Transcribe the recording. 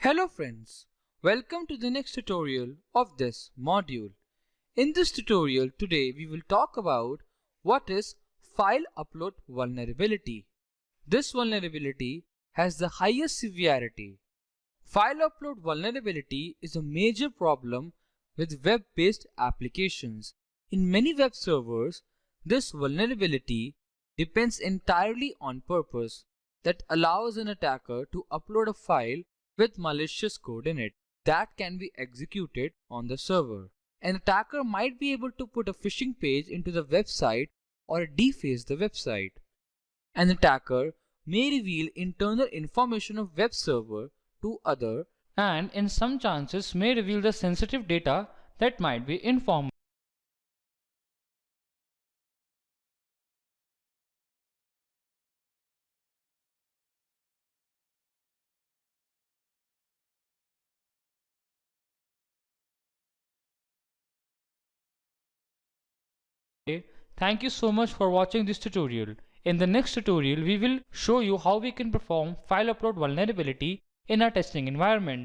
Hello friends, welcome to the next tutorial of this module. In this tutorial today we will talk about what is file upload vulnerability. This vulnerability has the highest severity. File upload vulnerability is a major problem with web-based applications. In many web servers, this vulnerability depends entirely on purpose that allows an attacker to upload a file with malicious code in it that can be executed on the server. An attacker might be able to put a phishing page into the website or deface the website. An attacker may reveal internal information of web server to other and in some chances may reveal the sensitive data that might be informal. Thank you so much for watching this tutorial. In the next tutorial, we will show you how we can perform file upload vulnerability in our testing environment.